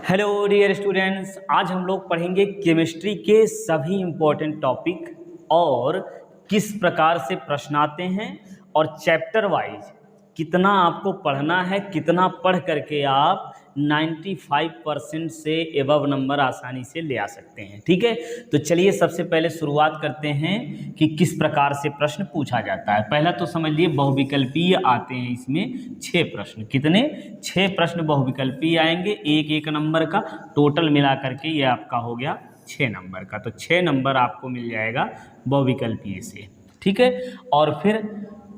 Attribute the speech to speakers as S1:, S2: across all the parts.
S1: Hello dear students, आज हम लोग पढ़ेंगे केमिस्ट्री के सभी इम्पोर्टेंट टॉपिक और किस प्रकार से प्रश्न आते हैं और चैप्टर वाइज कितना आपको पढ़ना है, कितना पढ़ करके आप 95% से एबव नंबर आसानी से ले आ सकते हैं। ठीक है, तो चलिए सबसे पहले शुरुआत करते हैं कि किस प्रकार से प्रश्न पूछा जाता है। पहला तो समझ लिए बहुविकल्पीय आते हैं, इसमें 6 प्रश्न। कितने? 6 प्रश्न बहुविकल्पीय आएंगे, एक एक नंबर का, टोटल मिला करके ये आपका हो गया 6 नंबर का। तो 6 नंबर आपको मिल जाएगा बहुविकल्पीय से। ठीक है, और फिर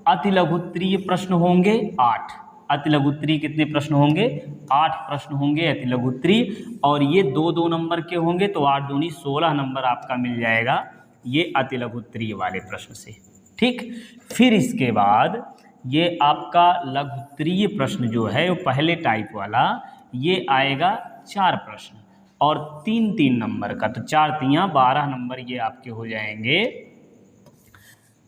S1: अति लघुत्तरीय प्रश्न होंगे 8। अति लघुत्तरीय कितने प्रश्न होंगे? 8 प्रश्न होंगे अति लघुत्तरीय, और ये 2-2 नंबर के होंगे, तो 8 दूनी 16 नंबर आपका मिल जाएगा ये अति लघुत्तरीय वाले प्रश्न से। ठीक, फिर इसके बाद ये आपका लघुत्तरीय प्रश्न जो है वो पहले टाइप वाला, ये आएगा 4 प्रश्न और 3-3 नंबर का, तो 4 तियां 12 नंबर ये आपके हो जाएंगे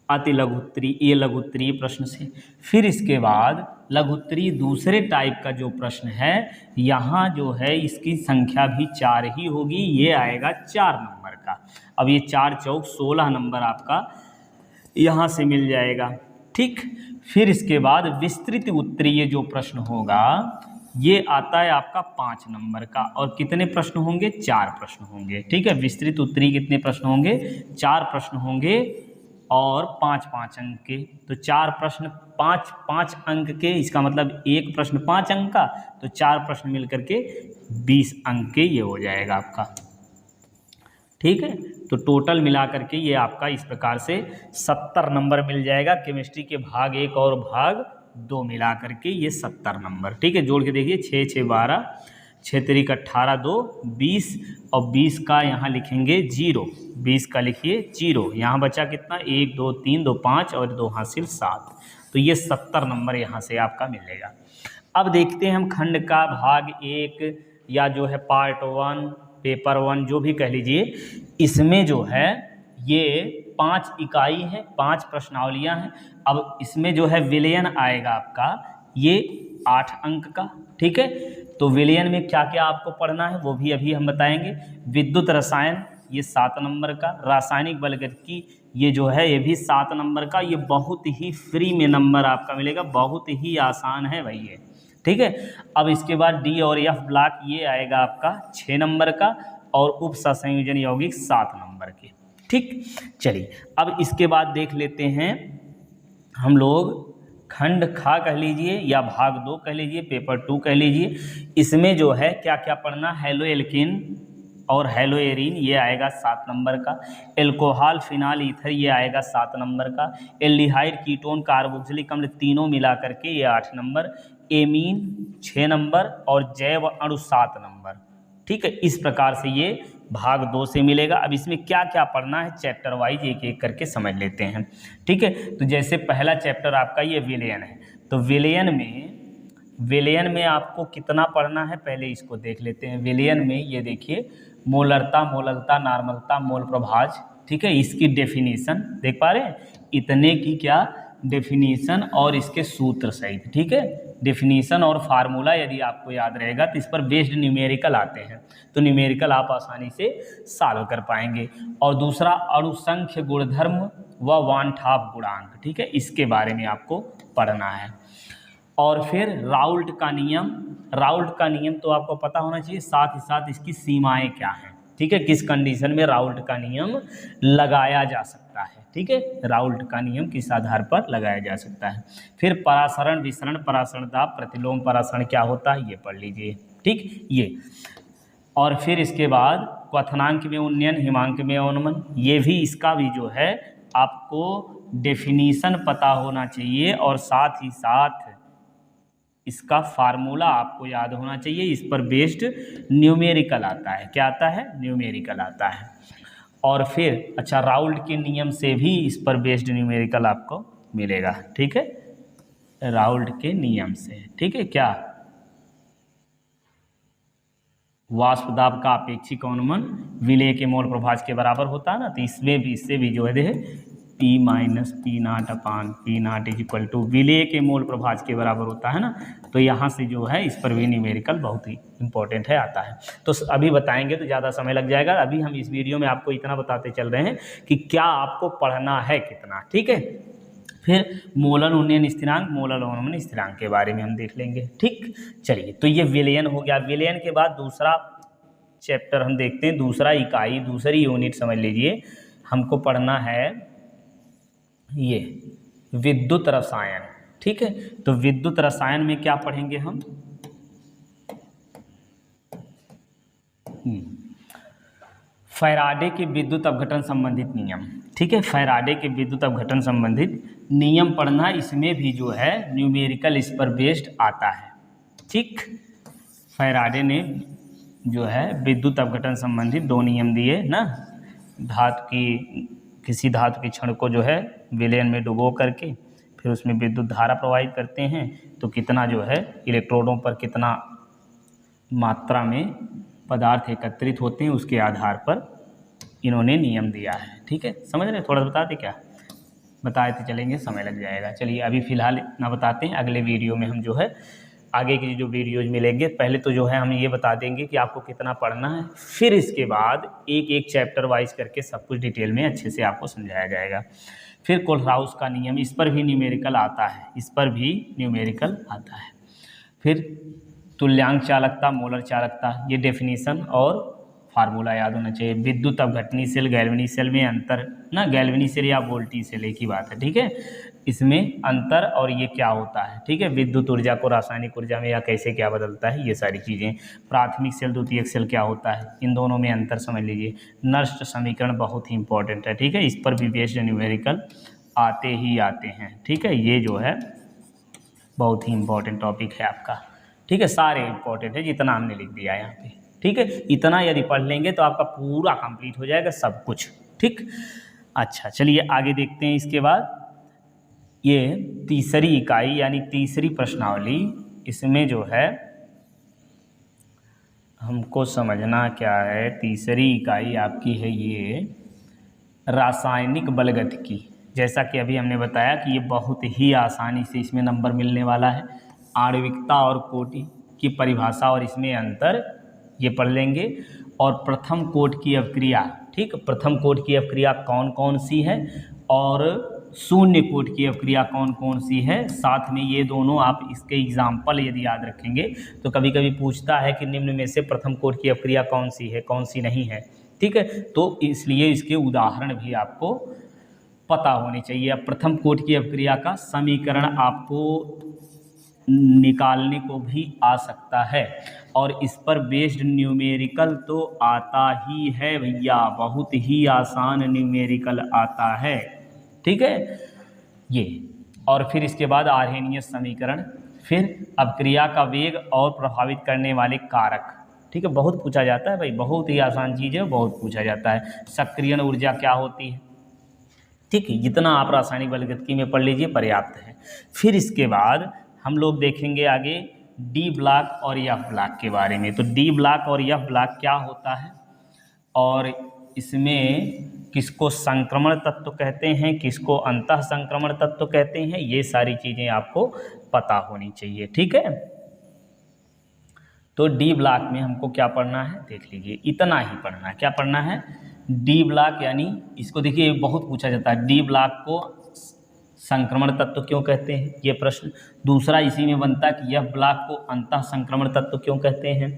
S1: अति लघुत्तरीय, ये लघुत्तरीय प्रश्न से। फिर इसके बाद लघुत्तरीय दूसरे टाइप का जो प्रश्न है, यहाँ जो है इसकी संख्या भी 4 ही होगी, ये आएगा 4 नंबर का। अब ये 4 चौक 16 नंबर आपका यहाँ से मिल जाएगा। ठीक, फिर इसके बाद विस्तृत उत्तरीय जो प्रश्न होगा ये आता है आपका 5 नंबर का, और कितने प्रश्न होंगे? 4 प्रश्न होंगे। ठीक है, विस्तृत उत्तरीय कितने प्रश्न होंगे? 4 प्रश्न होंगे और 5-5 अंक के। तो 4 प्रश्न 5-5 अंक के, इसका मतलब एक प्रश्न 5 अंक का, तो 4 प्रश्न मिलकर के 20 अंक के ये हो जाएगा आपका। ठीक है, तो टोटल मिला करके ये आपका इस प्रकार से 70 नंबर मिल जाएगा। केमिस्ट्री के भाग 1 और भाग 2 मिला करके ये 70 नंबर। ठीक है, जोड़ के देखिए, 6 6 12, 6 3 18 2 20, और 20 का यहाँ लिखेंगे 0, 20 का लिखिए 0। यहाँ बचा कितना? 1 2 3 2 5 और 2 हासिल 7, तो ये 70 नंबर यहाँ से आपका मिलेगा। अब देखते हैं हम खंड का भाग 1 या जो है पार्ट 1, पेपर 1 जो भी कह लीजिए, इसमें जो है ये 5 इकाई है, 5 प्रश्नावलियाँ हैं। अब इसमें जो है विलयन आएगा आपका ये 8 अंक का। ठीक है, तो विलयन में क्या क्या आपको पढ़ना है वो भी अभी हम बताएंगे। विद्युत रसायन ये 7 नंबर का, रासायनिक बलगतिकी ये जो है ये भी 7 नंबर का। ये बहुत ही फ्री में नंबर आपका मिलेगा, बहुत ही आसान है भाई ये। ठीक है, अब इसके बाद डी और एफ ब्लॉक ये आएगा आपका 6 नंबर का, और उप सहसंयोजन यौगिक 7 नंबर के। ठीक, चलिए अब इसके बाद देख लेते हैं हम लोग खंड खा कह लीजिए या भाग 2 कह लीजिए, पेपर 2 कह लीजिए। इसमें जो है क्या क्या पढ़ना? हेलो एल्किन और हेलो एरीन ये आएगा 7 नंबर का। एल्कोहल फिनाल ईथर ये आएगा 7 नंबर का। एल्डिहाइड कीटोन कार्बोक्सिलिक अम्ल तीनों मिला करके ये 8 नंबर। एमीन 6 नंबर और जैव अणु 7 नंबर। ठीक है, इस प्रकार से ये भाग 2 से मिलेगा। अब इसमें क्या क्या पढ़ना है चैप्टर वाइज एक एक करके समझ लेते हैं। ठीक है, तो जैसे पहला चैप्टर आपका ये विलयन है, तो विलयन में आपको कितना पढ़ना है पहले इसको देख लेते हैं। विलयन में ये देखिए, मोलरता, मोललता, नॉर्मलता, मोल प्रभाज। ठीक है, इसकी डेफिनेशन देख पा रहे हैं, इतने की क्या डेफिनेशन और इसके सूत्र सहित। ठीक है, डेफिनेशन और फार्मूला यदि आपको याद रहेगा तो इस पर बेस्ड न्यूमेरिकल आते हैं, तो न्यूमेरिकल आप आसानी से सॉल्व कर पाएंगे। और दूसरा अणुसंख्य गुणधर्म व वानठाप गुणांक। ठीक है, इसके बारे में आपको पढ़ना है। और फिर राउल्ट का नियम, राउल्ट का नियम तो आपको पता होना चाहिए, साथ ही साथ इसकी सीमाएं क्या हैं। ठीक है, किस कंडीशन में राउल्ट का नियम लगाया जा सकता है। ठीक है, राउल्ट का नियम किस आधार पर लगाया जा सकता है। फिर परासरण, विसरण, परासरण दाब, प्रतिलोम परासरण क्या होता है ये पढ़ लीजिए। ठीक, ये और फिर इसके बाद क्वथनांक में उन्नयन, हिमांक में अवनमन, ये भी इसका भी जो है आपको डेफिनीशन पता होना चाहिए, और साथ ही साथ इसका फार्मूला आपको याद होना चाहिए। इस पर बेस्ड न्यूमेरिकल आता है। क्या आता है? न्यूमेरिकल आता है। और फिर अच्छा, राउल्ट के नियम से भी इस पर बेस्ड न्यूमेरिकल आपको मिलेगा। ठीक है, राउल्ट के नियम से। ठीक है, क्या वाष्प दाब का अपेक्षिक अवनमन विलेय के मोल प्रभाज के बराबर होता है ना, तो इसमें भी, इससे भी जो है P minus P naught upon P naught is equal to विलेय के मोल प्रभाज के बराबर होता है ना। तो यहाँ से जो है इस पर भी न्यूमेरिकल बहुत ही इंपॉर्टेंट है, आता है। तो अभी बताएंगे तो ज़्यादा समय लग जाएगा। अभी हम इस वीडियो में आपको इतना बताते चल रहे हैं कि क्या आपको पढ़ना है कितना, ठीक है। फिर मोलर उन्नयन स्थिरांक, मोलर अवनमन स्थिरांक के बारे में हम देख लेंगे, ठीक। चलिए, तो ये विलयन हो गया। विलयन के बाद दूसरा चैप्टर हम देखते हैं, दूसरा इकाई, दूसरी यूनिट समझ लीजिए। हमको पढ़ना है ये विद्युत रसायन, ठीक है। तो विद्युत रसायन में क्या पढ़ेंगे हम? फैराडे के विद्युत अपघटन संबंधित नियम, ठीक है। फैराडे के विद्युत अपघटन संबंधित नियम पढ़ना। इसमें भी जो है न्यूमेरिकल इस पर बेस्ड आता है, ठीक। फैराडे ने जो है विद्युत अपघटन संबंधित 2 नियम दिए ना। किसी धातु के क्षण को जो है विलयन में डुबो करके फिर उसमें विद्युत धारा प्रवाहित करते हैं तो कितना जो है इलेक्ट्रोडों पर कितना मात्रा में पदार्थ एकत्रित होते हैं, उसके आधार पर इन्होंने नियम दिया है, ठीक है। समझ रहे? थोड़ा बताते क्या बताते चलेंगे, समय लग जाएगा। चलिए, अभी फ़िलहाल इतना बताते हैं। अगले वीडियो में हम जो है आगे की जो वीडियोज मिलेंगे, पहले तो जो है हम ये बता देंगे कि आपको कितना पढ़ना है, फिर इसके बाद एक एक चैप्टर वाइज करके सब कुछ डिटेल में अच्छे से आपको समझाया जाएगा। फिर कोलराउस का नियम, इस पर भी न्यूमेरिकल आता है, इस पर भी न्यूमेरिकल आता है। फिर तुल्यांक चालकता, मोलर चालकता, ये डेफिनेशन और फार्मूला याद होना चाहिए। विद्युत अपघटनी सेल, गैल्वेनिक सेल में अंतर ना, गैल्वेनिक सेल या वोल्टी सेल एक ही बात है, ठीक है। इसमें अंतर और ये क्या होता है, ठीक है। विद्युत ऊर्जा को रासायनिक ऊर्जा में या कैसे क्या बदलता है, ये सारी चीज़ें। प्राथमिक सेल, द्वितीयक सेल क्या होता है, इन दोनों में अंतर समझ लीजिए। नष्ट समीकरण बहुत ही इंपॉर्टेंट है, ठीक है। इस पर भी बेस्ड न्यूमेरिकल आते ही आते हैं, ठीक है। ये जो है बहुत ही इंपॉर्टेंट टॉपिक है आपका, ठीक है। सारे इंपॉर्टेंट है जितना हमने लिख दिया है यहाँ पे, ठीक है। इतना यदि पढ़ लेंगे तो आपका पूरा कंप्लीट हो जाएगा सब कुछ, ठीक। अच्छा, चलिए आगे देखते हैं। इसके बाद ये तीसरी इकाई यानी तीसरी प्रश्नावली, इसमें जो है हमको समझना क्या है। तीसरी इकाई आपकी है ये रासायनिक बलगतिकी। जैसा कि अभी हमने बताया कि ये बहुत ही आसानी से इसमें नंबर मिलने वाला है। आणविकता और कोटि की परिभाषा और इसमें अंतर ये पढ़ लेंगे। और प्रथम कोटि की अवक्रिया, ठीक, प्रथम कोटि की अवक्रिया कौन कौन सी है और शून्य कोटि की अवक्रिया कौन कौन सी है। साथ में ये दोनों आप इसके एग्जाम्पल यदि याद रखेंगे तो कभी कभी पूछता है कि निम्न में से प्रथम कोटि की अवक्रिया कौन सी है, कौन सी नहीं है, ठीक है। तो इसलिए इसके उदाहरण भी आपको पता होने चाहिए। अब प्रथम कोटि की अवक्रिया का समीकरण आपको निकालने को भी आ सकता है और इस पर बेस्ड न्यूमेरिकल तो आता ही है भैया, बहुत ही आसान न्यूमेरिकल आता है, ठीक है ये। और फिर इसके बाद आर्हेनियस समीकरण, फिर अपक्रिया का वेग और प्रभावित करने वाले कारक, ठीक है। बहुत पूछा जाता है भाई, बहुत ही आसान चीज़ है, बहुत पूछा जाता है। सक्रियण ऊर्जा क्या होती है, ठीक है। जितना आप रासायनिक बलगतिकी में पढ़ लीजिए पर्याप्त है। फिर इसके बाद हम लोग देखेंगे आगे डी ब्लॉक और एफ ब्लॉक के बारे में। तो डी ब्लॉक और एफ ब्लॉक क्या होता है और इसमें किसको संक्रमण तत्व कहते हैं, किसको अंतः संक्रमण तत्व कहते हैं, ये सारी चीज़ें आपको पता होनी चाहिए, ठीक है। तो डी ब्लॉक में हमको क्या पढ़ना है देख लीजिए, इतना ही पढ़ना है। क्या पढ़ना है? डी ब्लॉक, यानी इसको देखिए बहुत पूछा जाता है, डी ब्लॉक को संक्रमण तत्व क्यों कहते हैं, ये प्रश्न। दूसरा इसी में बनता है कि एफ ब्लॉक को अंतः संक्रमण तत्व क्यों कहते हैं।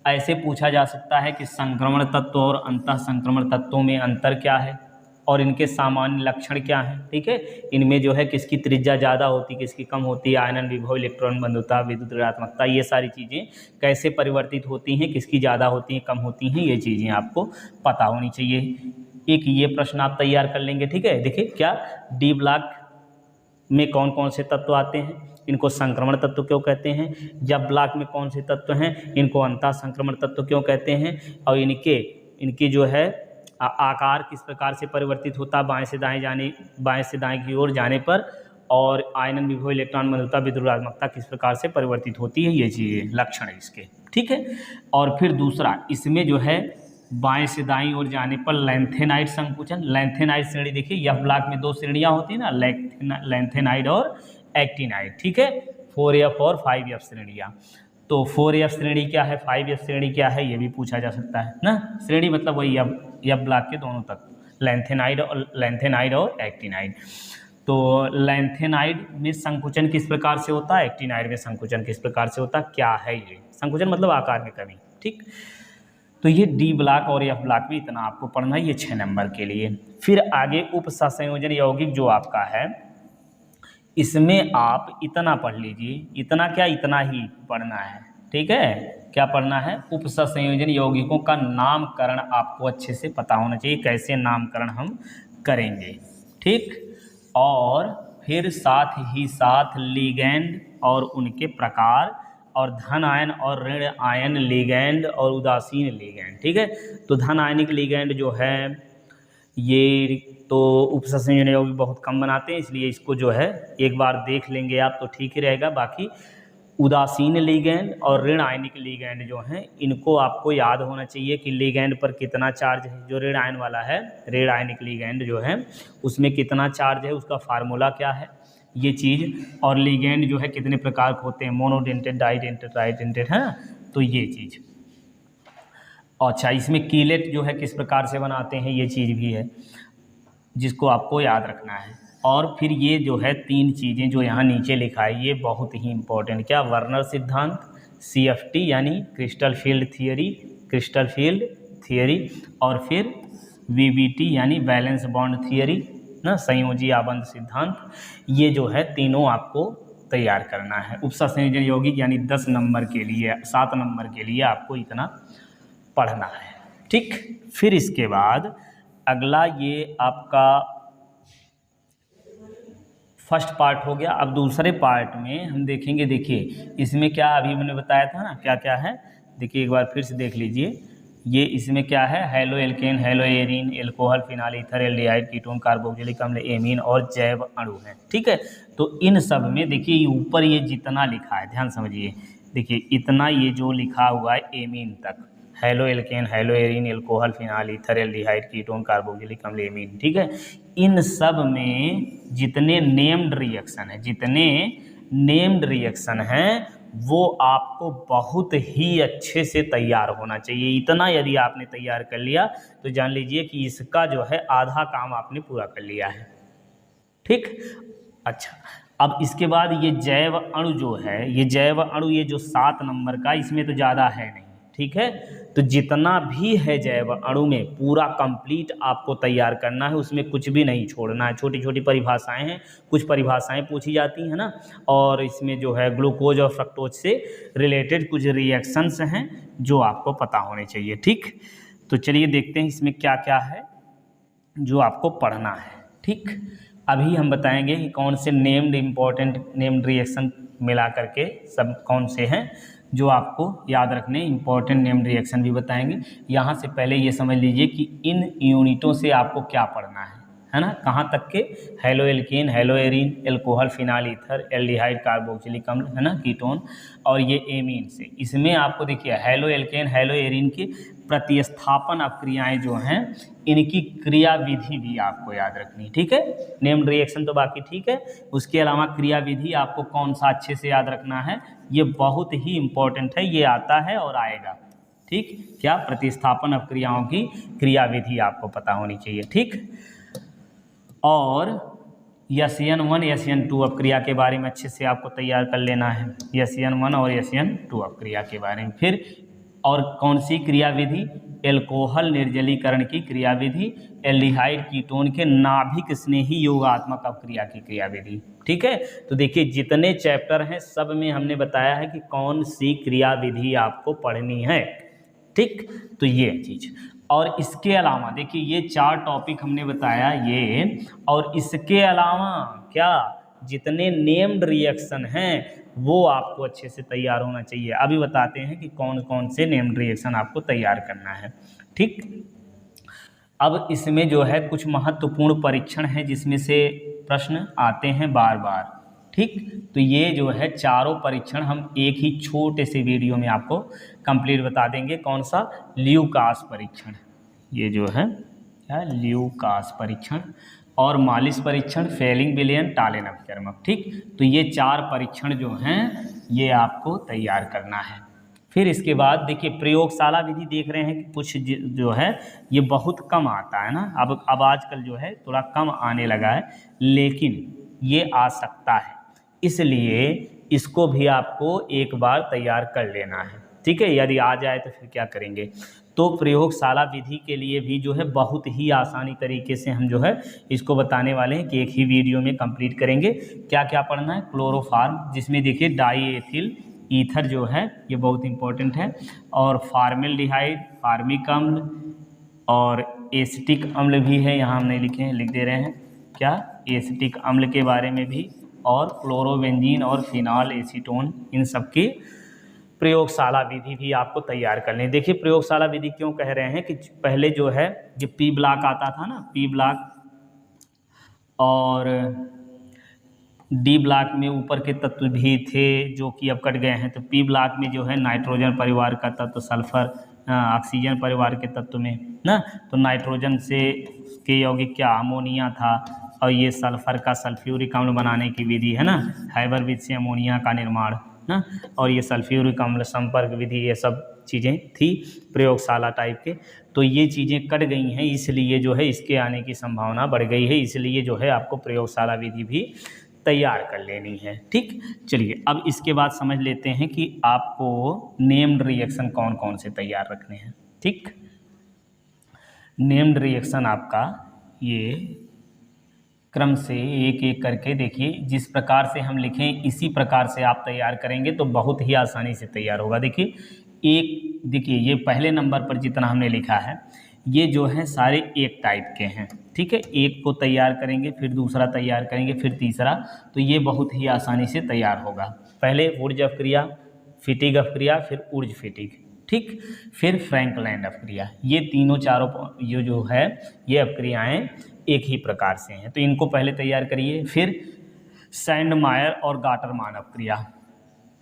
S1: ऐसे पूछा जा सकता है कि संक्रमण तत्व और अंतः संक्रमण तत्वों में अंतर क्या है और इनके सामान्य लक्षण क्या हैं, ठीक है। इनमें जो है किसकी त्रिज्या ज़्यादा होती, किसकी कम होती है, आयनन विभव, इलेक्ट्रॉन बंधुता, विद्युत ऋणात्मकता, ये सारी चीज़ें कैसे परिवर्तित होती हैं, किसकी ज़्यादा होती हैं, कम होती हैं, ये चीज़ें आपको पता होनी चाहिए। एक ये प्रश्न आप तैयार कर लेंगे, ठीक है। देखिए क्या डी ब्लॉक में कौन कौन से तत्व आते हैं, इनको संक्रमण तत्व क्यों कहते हैं। जब ब्लॉक में कौन से तत्व हैं, इनको अंतः संक्रमण तत्व क्यों कहते हैं। और इनकी जो है आकार किस प्रकार से परिवर्तित होता है बाएं से दाएं की ओर जाने पर, और आयनन विभव, इलेक्ट्रॉन बंधुता, विद्युत ऋणात्मकता किस प्रकार से परिवर्तित होती है, ये चीज़ें लक्षण है इसके, ठीक है। और फिर दूसरा इसमें जो है बाएं से दाईं ओर जाने पर लैंथेनाइड संकुचन। लैंथेनाइड श्रेणी देखिए, यह ब्लॉक में दो श्रेणियां होती है ना, लैंथेनाइड और एक्टिनाइड, ठीक है, 4F और 5F श्रेणियां। तो 4F श्रेणी क्या है, 5F श्रेणी क्या है, ये भी पूछा जा सकता है ना। श्रेणी मतलब वही F ब्लॉक के दोनों तक, लैंथेनाइड और एक्टिनाइड। तो लैंथेनाइड में संकुचन किस प्रकार से होता है, एक्टिनाइड में संकुचन किस प्रकार से होता है, क्या है ये संकुचन, मतलब आकार में कमी, ठीक। तो ये डी ब्लॉक और एफ ब्लॉक में इतना आपको पढ़ना है, ये 6 नंबर के लिए। फिर आगे उप सहसंयोजन यौगिक जो आपका है, इसमें आप इतना पढ़ लीजिए, इतना क्या, इतना ही पढ़ना है, ठीक है। क्या पढ़ना है, उप सहसंयोजन यौगिकों का नामकरण आपको अच्छे से पता होना चाहिए, कैसे नामकरण हम करेंगे, ठीक। और फिर साथ ही साथ लिगैंड और उनके प्रकार, और धन आयन और ऋण आयन लिगैंड और उदासीन लिगैंड, ठीक है। तो धन आयनिक लिगैंड जो है ये तो उप सहसंयोजन यौगिक बहुत कम बनाते हैं, इसलिए इसको जो है एक बार देख लेंगे आप तो ठीक ही रहेगा। बाकी उदासीन लिगैंड और ऋण आयनिक लिगैंड जो हैं, इनको आपको याद होना चाहिए कि लिगैंड पर कितना चार्ज है, जो ऋण आयन वाला है, ऋण आयनिक लिगैंड जो है उसमें कितना चार्ज है, उसका फार्मूला क्या है, ये चीज़। और लिगैंड जो है कितने प्रकार के होते हैं, मोनोडेंटेड, डाइडेंटेड, ट्राइडेंटेड, है ना, तो ये चीज़। अच्छा, इसमें कीलेट जो है किस प्रकार से बनाते हैं, ये चीज़ भी है जिसको आपको याद रखना है। और फिर ये जो है 3 चीज़ें जो यहाँ नीचे लिखा है, ये बहुत ही इंपॉर्टेंट, क्या, वर्नर सिद्धांत, CFT यानी क्रिस्टल फील्ड थियरी, और फिर VBT यानी बैलेंस बॉन्ड थियरी ना, संयोजी आबंध सिद्धांत। ये जो है तीनों आपको तैयार करना है उप सहसंयोजन यौगिक, यानी 10 नंबर के लिए, 7 नंबर के लिए आपको इतना पढ़ना है, ठीक। फिर इसके बाद अगला ये आपका फर्स्ट पार्ट हो गया। अब दूसरे पार्ट में हम देखेंगे, देखिए इसमें क्या अभी मैंने बताया था ना, क्या क्या है, देखिए एक बार फिर से देख लीजिए। ये इसमें क्या है, halo alkane, halo arene, alcohol, phenol ether, aldehyde, ketone, carboxylic अम्ल, एमीन और जैव अणु हैं, ठीक है। तो इन सब में देखिए ऊपर ये जितना लिखा है, ध्यान समझिए, देखिए इतना ये जो लिखा हुआ है एमीन तक, halo alkane, halo arene, alcohol, phenol ether, aldehyde, ketone, carboxylic अम्ल, एमीन, ठीक है। इन सब में जितने नेम्ड रिएक्शन हैं वो आपको बहुत ही अच्छे से तैयार होना चाहिए। इतना यदि आपने तैयार कर लिया तो जान लीजिए कि इसका जो है आधा काम आपने पूरा कर लिया है, ठीक। अच्छा, अब इसके बाद ये जैव अणु जो है, ये जैव अणु, ये जो 7 नंबर का, इसमें तो ज़्यादा है नहीं, ठीक है। तो जितना भी है जैव अणु में पूरा कंप्लीट आपको तैयार करना है, उसमें कुछ भी नहीं छोड़ना है। छोटी छोटी परिभाषाएं हैं, कुछ परिभाषाएं पूछी जाती हैं ना, और इसमें जो है ग्लूकोज और फ्रक्टोज से रिलेटेड कुछ रिएक्शंस हैं जो आपको पता होने चाहिए, ठीक। तो चलिए देखते हैं इसमें क्या क्या है जो आपको पढ़ना है, ठीक। अभी हम बताएंगे कि कौन से नेम्ड रिएक्शन मिला करके सब कौन से हैं जो आपको याद रखने, इंपॉर्टेंट नेम्ड रिएक्शन भी बताएंगे। यहाँ से पहले ये समझ लीजिए कि इन यूनिटों से आपको क्या पढ़ना है ना, कहाँ तक के, halo alkane, halo arene, alcohol, phenol ether, aldehyde, carboxylic अम्ल, है ना, कीटोन, और ये एमीन से। इसमें आपको देखिए हेलो एल्केन, हेलो एरीन की प्रतिस्थापन अपक्रियाएं जो हैं, इनकी क्रियाविधि भी आपको याद रखनी, ठीक है। नेम्ड रिएक्शन तो बाकी ठीक है, उसके अलावा क्रियाविधि आपको कौन सा अच्छे से याद रखना है, ये बहुत ही इम्पोर्टेंट है, ये आता है और आएगा, ठीक। क्या, प्रतिस्थापन अपक्रियाओं की क्रियाविधि आपको पता होनी चाहिए, ठीक। और SN1 SN2 अपक्रिया के बारे में अच्छे से आपको तैयार कर लेना है, SN1 और SN2 अपक्रिया के बारे में। फिर और कौन सी क्रियाविधि, एल्कोहल निर्जलीकरण की क्रियाविधि, एल्डिहाइड कीटोन के नाभिक स्नेही योगात्मक अपक्रिया की क्रियाविधि, ठीक है। तो देखिए जितने चैप्टर हैं सब में हमने बताया है कि कौन सी क्रियाविधि आपको पढ़नी है, ठीक। तो ये चीज़, और इसके अलावा देखिए ये 4 टॉपिक हमने बताया ये, और इसके अलावा क्या, जितने नेम्ड रिएक्शन हैं वो आपको अच्छे से तैयार होना चाहिए। अभी बताते हैं कि कौन कौन से नेम्ड रिएक्शन आपको तैयार करना है, ठीक। अब इसमें जो है कुछ महत्वपूर्ण परीक्षण हैं जिसमें से प्रश्न आते हैं बार बार, ठीक। तो ये जो है चारों परीक्षण हम एक ही छोटे से वीडियो में आपको कंप्लीट बता देंगे। कौन सा? ल्यूकास परीक्षण, ये जो है क्या, ल्यूकास परीक्षण और मालिस परीक्षण, फेलिंग विलियन, टालेन अपचर्मक। ठीक। तो ये 4 परीक्षण जो हैं ये आपको तैयार करना है। फिर इसके बाद देखिए प्रयोगशाला विधि देख रहे हैं कि कुछ जो है ये बहुत कम आता है ना, अब आजकल जो है थोड़ा कम आने लगा है, लेकिन ये आ सकता है, इसलिए इसको भी आपको एक बार तैयार कर लेना है। ठीक है, यदि आ जाए तो फिर क्या करेंगे। तो प्रयोगशाला विधि के लिए भी जो है बहुत ही आसानी तरीके से हम जो है इसको बताने वाले हैं कि एक ही वीडियो में कंप्लीट करेंगे। क्या क्या पढ़ना है? क्लोरोफार्म, जिसमें देखिए डाई एथिल ईथर जो है ये बहुत इंपॉर्टेंट है, और फार्मेल्डिहाइड, फार्मिक अम्ल और एसिटिक अम्ल भी है, यहाँ हम नहीं लिखे हैं, लिख दे रहे हैं क्या, एसिटिक अम्ल के बारे में भी, और क्लोरोबेंजीन और फिनॉल एसीटोन, इन सब की प्रयोगशाला विधि भी आपको तैयार करनी है। देखिए प्रयोगशाला विधि क्यों कह रहे हैं कि पहले जो है जो पी ब्लॉक आता था ना, पी ब्लॉक और डी ब्लॉक में ऊपर के तत्व भी थे जो कि अब कट गए हैं। तो पी ब्लॉक में जो है नाइट्रोजन परिवार का तत्व, सल्फर ऑक्सीजन परिवार के तत्व में ना, तो नाइट्रोजन से के यौगिक क्या, अमोनिया था, और ये सल्फर का सल्फ्यूरिक अम्ल बनाने की विधि है ना, हाइबर विधि से अमोनिया का निर्माण ना, और ये सल्फ्यूरिक अम्ल संपर्क विधि, ये सब चीज़ें थी प्रयोगशाला टाइप के। तो ये चीज़ें कट गई हैं, इसलिए जो है इसके आने की संभावना बढ़ गई है, इसलिए जो है आपको प्रयोगशाला विधि भी तैयार कर लेनी है। ठीक। चलिए अब इसके बाद समझ लेते हैं कि आपको नेम्ड रिएक्शन कौन कौन से तैयार रखने हैं। ठीक। नेम्ड रिएक्शन आपका ये क्रम से एक एक करके देखिए, जिस प्रकार से हम लिखें इसी प्रकार से आप तैयार करेंगे तो बहुत ही आसानी से तैयार होगा। देखिए एक, देखिए ये पहले नंबर पर जितना हमने लिखा है ये जो है सारे एक टाइप के हैं। ठीक है, एक को तैयार करेंगे, फिर दूसरा तैयार करेंगे, फिर तीसरा, तो ये बहुत ही आसानी से तैयार होगा। पहले वुर्ज अपक्रिया, फिटिग अपक्रिया, फिर उर्ज फिटिग। ठीक। फिर फ्रैंकलैंड अपक्रिया, ये तीनों चारों ये जो है ये अपक्रियाएँ एक ही प्रकार से हैं, तो इनको पहले तैयार करिए। फिर सैंडमायर और गाटरमान अपक्रिया,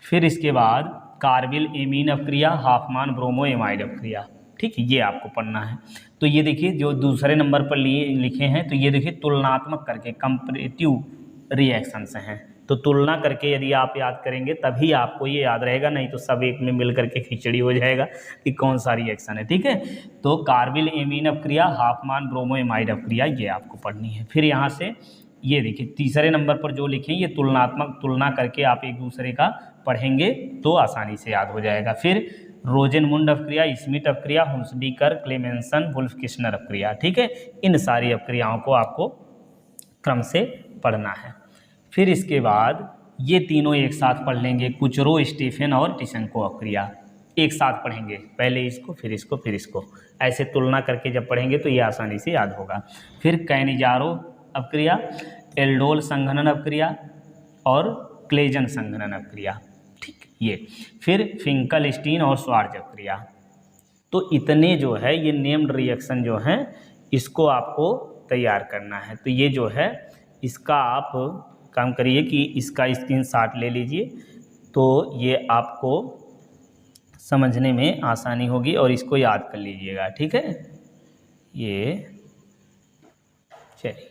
S1: फिर इसके बाद कार्बिल एमीन अपक्रिया, हाफमान ब्रोमो एमाइड अपक्रिया। ठीक, ये आपको पढ़ना है। तो ये देखिए जो दूसरे नंबर पर लिए लिखे हैं, तो ये देखिए तुलनात्मक करके कंपैरेटिव रिएक्शंस हैं, तो तुलना करके यदि आप याद करेंगे तभी आपको ये याद रहेगा, नहीं तो सब एक में मिल करके खिचड़ी हो जाएगा कि कौन सा रिएक्शन है। ठीक है, तो कार्बिल एमीन अपक्रिया, हाफमान ब्रोमो एमाइड अपक्रिया, ये आपको पढ़नी है। फिर यहाँ से ये देखिए तीसरे नंबर पर जो लिखे ये तुलनात्मक, तुलना करके आप एक दूसरे का पढ़ेंगे तो आसानी से याद हो जाएगा। फिर रोजेनमुंड अपक्रिया, स्मिट अपक्रिया, हुंसडीकर, क्लेमेंसन, वुल्फ किश्नर अपक्रिया। ठीक है, इन सारी अपक्रियाओं को आपको क्रम से पढ़ना है। फिर इसके बाद ये तीनों एक साथ पढ़ लेंगे, कुचरो, स्टीफेन और टिशेंको अपक्रिया एक साथ पढ़ेंगे, पहले इसको फिर इसको फिर इसको, ऐसे तुलना करके जब पढ़ेंगे तो ये आसानी से याद होगा। फिर कैनिजारो अपक्रिया, एल्डोल संघनन अपक्रिया और क्लेजन संघनन अपक्रिया। ठीक, ये फिर फिंकलस्टीन और स्वार्ज अपक्रिया। तो इतने जो है ये नेम्ड रिएक्शन जो हैं इसको आपको तैयार करना है। तो ये जो है इसका आप काम करिए कि इसका स्क्रीनशॉट ले लीजिए, तो ये आपको समझने में आसानी होगी और इसको याद कर लीजिएगा। ठीक है, ये चलिए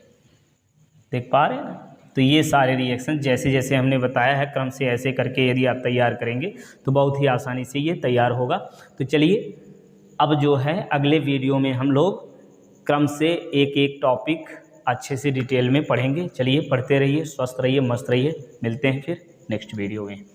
S1: देख पा रहे हैं ना। तो ये सारे रिएक्शन जैसे जैसे हमने बताया है क्रम से ऐसे करके यदि आप तैयार करेंगे तो बहुत ही आसानी से ये तैयार होगा। तो चलिए अब जो है अगले वीडियो में हम लोग क्रम से एक एक टॉपिक अच्छे से डिटेल में पढ़ेंगे। चलिए पढ़ते रहिए, स्वस्थ रहिए, मस्त रहिए, मिलते हैं फिर नेक्स्ट वीडियो में।